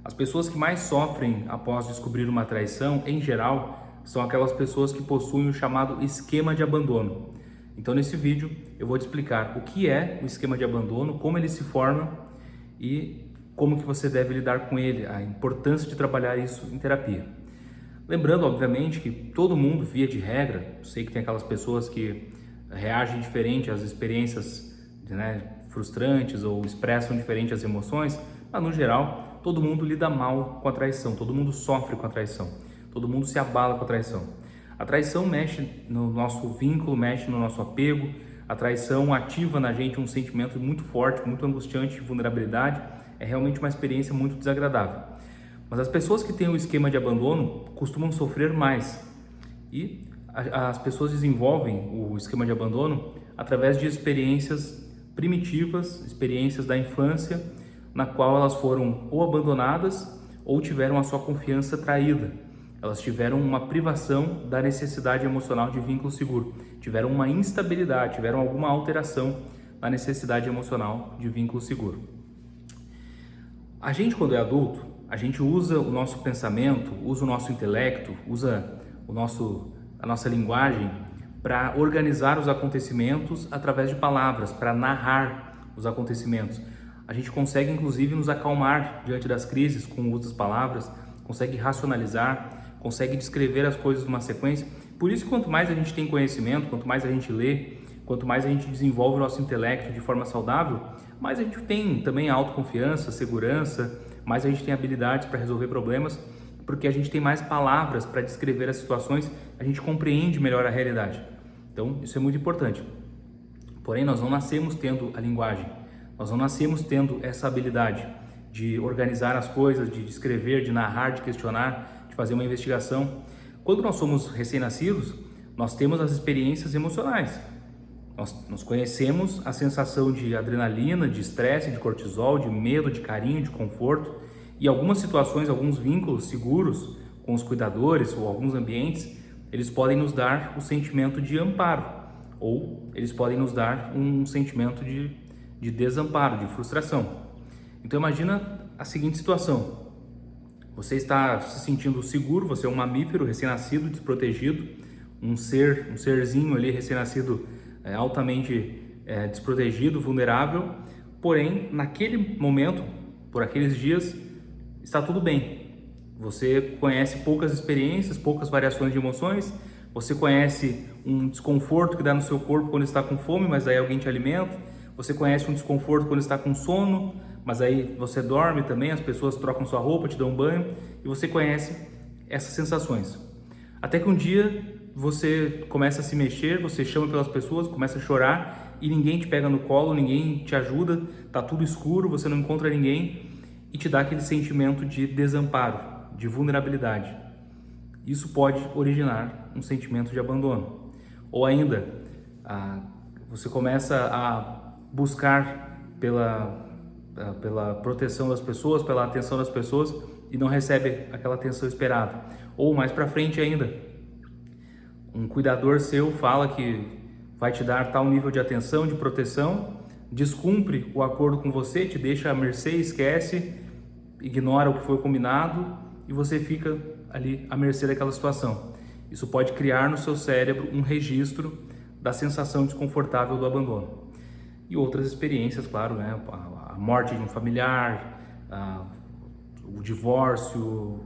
As pessoas que mais sofrem após descobrir uma traição, em geral, são aquelas pessoas que possuem o chamado esquema de abandono. Então, nesse vídeo, eu vou te explicar o que é o esquema de abandono, como ele se forma e como que você deve lidar com ele, a importância de trabalhar isso em terapia. Lembrando, obviamente, que todo mundo, via de regra, sei que tem aquelas pessoas que reagem diferente às experiências, né, frustrantes ou expressam diferente as emoções, mas no geral, todo mundo lida mal com a traição, todo mundo sofre com a traição, todo mundo se abala com a traição. A traição mexe no nosso vínculo, mexe no nosso apego, a traição ativa na gente um sentimento muito forte, muito angustiante de vulnerabilidade, é realmente uma experiência muito desagradável. Mas as pessoas que têm o esquema de abandono costumam sofrer mais e as pessoas desenvolvem o esquema de abandono através de experiências primitivas, experiências da infância, na qual elas foram ou abandonadas ou tiveram a sua confiança traída. Elas tiveram uma privação da necessidade emocional de vínculo seguro, tiveram uma instabilidade, tiveram alguma alteração na necessidade emocional de vínculo seguro. A gente, quando é adulto, a gente usa o nosso pensamento, usa o nosso intelecto, usa a nossa linguagem para organizar os acontecimentos através de palavras, para narrar os acontecimentos. A gente consegue, inclusive, nos acalmar diante das crises com o uso das palavras, consegue racionalizar, consegue descrever as coisas numa sequência. Por isso, quanto mais a gente tem conhecimento, quanto mais a gente lê, quanto mais a gente desenvolve o nosso intelecto de forma saudável, mais a gente tem também autoconfiança, segurança, mais a gente tem habilidades para resolver problemas, porque a gente tem mais palavras para descrever as situações, a gente compreende melhor a realidade. Então, isso é muito importante. Porém, nós não nascemos tendo a linguagem, nós não nascemos tendo essa habilidade de organizar as coisas, de descrever, de narrar, de questionar, de fazer uma investigação. Quando nós somos recém-nascidos, nós temos as experiências emocionais. Nós conhecemos a sensação de adrenalina, de estresse, de cortisol, de medo, de carinho, de conforto. E algumas situações, alguns vínculos seguros com os cuidadores ou alguns ambientes, eles podem nos dar o sentimento de amparo ou eles podem nos dar um sentimento de desamparo, de frustração. Então imagina a seguinte situação: você está se sentindo seguro, você é um mamífero recém-nascido, desprotegido, um serzinho ali recém-nascido altamente desprotegido, vulnerável, porém naquele momento, por aqueles dias, está tudo bem. Você conhece poucas experiências, poucas variações de emoções, você conhece um desconforto que dá no seu corpo quando está com fome, mas aí alguém te alimenta, você conhece um desconforto quando está com sono, mas aí você dorme também, as pessoas trocam sua roupa, te dão banho, e você conhece essas sensações. Até que um dia você começa a se mexer, você chama pelas pessoas, começa a chorar e ninguém te pega no colo, ninguém te ajuda, tá tudo escuro, você não encontra ninguém e te dá aquele sentimento de desamparo, de vulnerabilidade. Isso pode originar um sentimento de abandono. Ou ainda, você começa a buscar pela proteção das pessoas, pela atenção das pessoas e não recebe aquela atenção esperada. Ou mais para frente ainda, um cuidador seu fala que vai te dar tal nível de atenção, de proteção, descumpre o acordo com você, te deixa à mercê, esquece, ignora o que foi combinado e você fica ali à mercê daquela situação. Isso pode criar no seu cérebro um registro da sensação desconfortável do abandono. E outras experiências, claro, né? A morte de um familiar, o divórcio,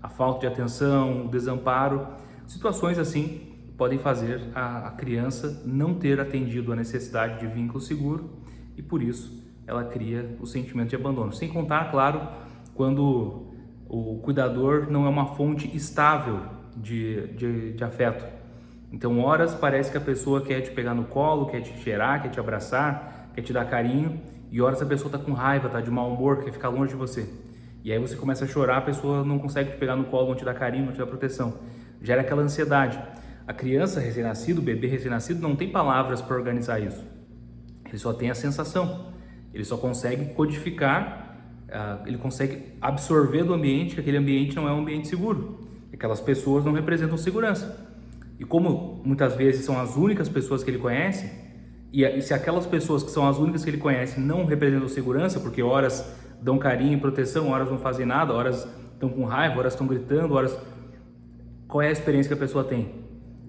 a falta de atenção, o desamparo. Situações assim podem fazer a criança não ter atendido a necessidade de vínculo seguro e por isso ela cria o sentimento de abandono. Sem contar, claro, quando o cuidador não é uma fonte estável de afeto. Então, horas parece que a pessoa quer te pegar no colo, quer te cheirar, quer te abraçar, quer te dar carinho, e horas a pessoa está com raiva, está de mau humor, quer ficar longe de você. E aí você começa a chorar, a pessoa não consegue te pegar no colo, não te dá carinho, não te dá proteção. Gera aquela ansiedade. A criança recém-nascido, o bebê recém-nascido, não tem palavras para organizar isso. Ele só tem a sensação. Ele só consegue codificar, ele consegue absorver do ambiente que aquele ambiente não é um ambiente seguro. Aquelas pessoas não representam segurança. E como muitas vezes são as únicas pessoas que ele conhece, e se aquelas pessoas que são as únicas que ele conhece não representam segurança, porque horas dão carinho e proteção, horas não fazem nada, horas estão com raiva, horas estão gritando, horas... Qual é a experiência que a pessoa tem?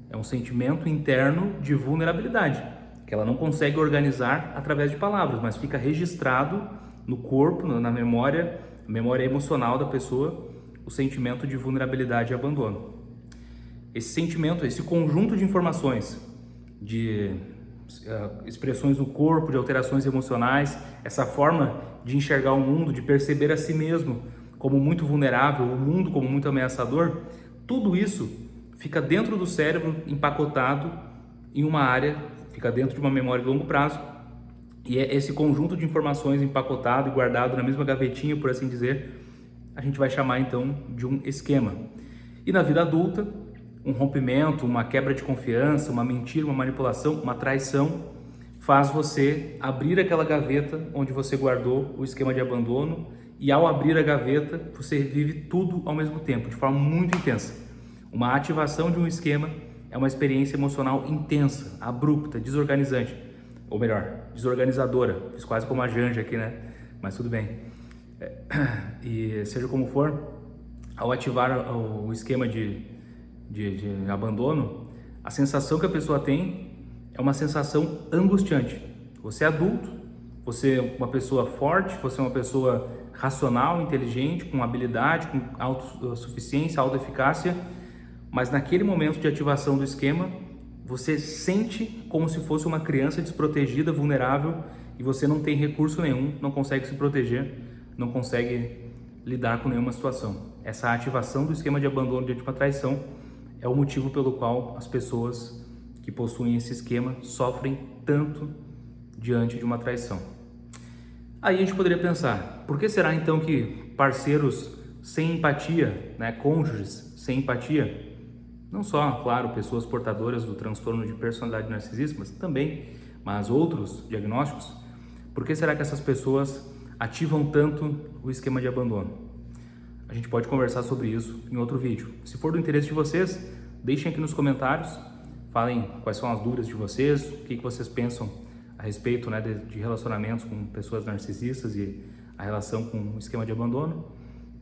É um sentimento interno de vulnerabilidade, que ela não consegue organizar através de palavras, mas fica registrado no corpo, na memória emocional da pessoa, o sentimento de vulnerabilidade e abandono. Esse sentimento, esse conjunto de informações, de expressões no corpo, de alterações emocionais, essa forma de enxergar o mundo, de perceber a si mesmo como muito vulnerável, o mundo como muito ameaçador, tudo isso fica dentro do cérebro, empacotado em uma área, fica dentro de uma memória de longo prazo, e é esse conjunto de informações empacotado e guardado na mesma gavetinha, por assim dizer, a gente vai chamar então de um esquema. E na vida adulta, um rompimento, uma quebra de confiança, uma mentira, uma manipulação, uma traição, faz você abrir aquela gaveta onde você guardou o esquema de abandono, e ao abrir a gaveta, você vive tudo ao mesmo tempo, de forma muito intensa. Uma ativação de um esquema é uma experiência emocional intensa, abrupta, desorganizante, ou melhor, desorganizadora. Fiz quase como a Janja aqui, né? Mas tudo bem. E seja como for, ao ativar o esquema de abandono, a sensação que a pessoa tem é uma sensação angustiante. Você é adulto, você é uma pessoa forte, você é uma pessoa racional, inteligente, com habilidade, com autossuficiência, autoeficácia, mas naquele momento de ativação do esquema, você sente como se fosse uma criança desprotegida, vulnerável, e você não tem recurso nenhum, não consegue se proteger, não consegue lidar com nenhuma situação. Essa ativação do esquema de abandono diante de uma traição é o motivo pelo qual as pessoas que possuem esse esquema sofrem tanto diante de uma traição. Aí a gente poderia pensar, por que será então que parceiros sem empatia, né, cônjuges sem empatia, não só, claro, pessoas portadoras do transtorno de personalidade narcisista, mas também, mas outros diagnósticos, por que será que essas pessoas ativam tanto o esquema de abandono? A gente pode conversar sobre isso em outro vídeo. Se for do interesse de vocês, deixem aqui nos comentários, falem quais são as dúvidas de vocês, o que vocês pensam a respeito, né, de relacionamentos com pessoas narcisistas e a relação com o esquema de abandono.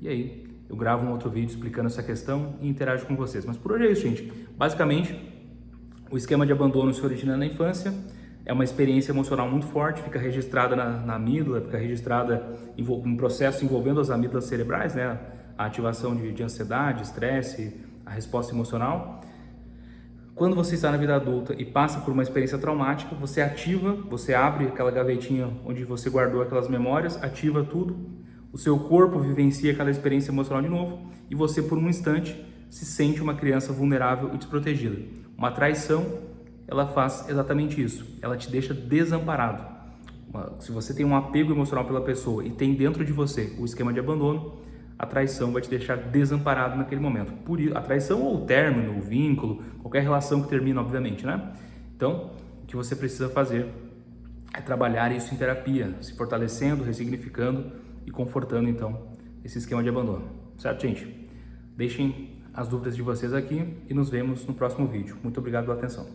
E aí, eu gravo um outro vídeo explicando essa questão e interajo com vocês. Mas por hoje é isso, gente. Basicamente, o esquema de abandono se origina na infância, é uma experiência emocional muito forte, fica registrada na amígdala, fica registrada em um processo envolvendo as amígdalas cerebrais, né? A ativação de ansiedade, estresse, a resposta emocional. Quando você está na vida adulta e passa por uma experiência traumática, você ativa, você abre aquela gavetinha onde você guardou aquelas memórias, ativa tudo, o seu corpo vivencia aquela experiência emocional de novo e você, por um instante, se sente uma criança vulnerável e desprotegida. Uma traição, ela faz exatamente isso, ela te deixa desamparado. Se você tem um apego emocional pela pessoa e tem dentro de você o esquema de abandono, a traição vai te deixar desamparado naquele momento. Por isso, a traição ou o término, o vínculo, qualquer relação que termina, obviamente, né? Então, o que você precisa fazer é trabalhar isso em terapia, se fortalecendo, ressignificando e confortando, então, esse esquema de abandono. Certo, gente? Deixem as dúvidas de vocês aqui e nos vemos no próximo vídeo. Muito obrigado pela atenção.